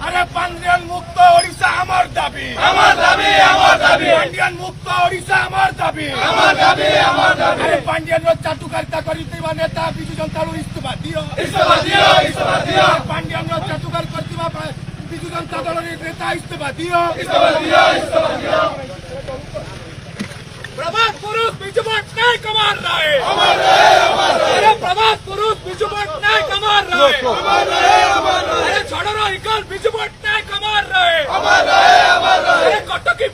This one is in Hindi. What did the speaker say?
अरे पांडियान मुक्त ओडिशा आमार दाबी पांडियान मुक्त ओडिशा आमार दाबी अरे पांडियान चाटुकारिता करिଥିବା नेता बिजु जनता दल इस्तीफा दियो पांडियान चाटुकार करथिबा बिजु जनता दल नेता इस्तीफा दियो प्रभात पुरुष बिजु पटनायक अमर रहे अरे प्रभात पुरुष बिजु पटनायक अमर रहे अरे छड़र इकल बिजु पटनायक अमर रहे अरे कटकी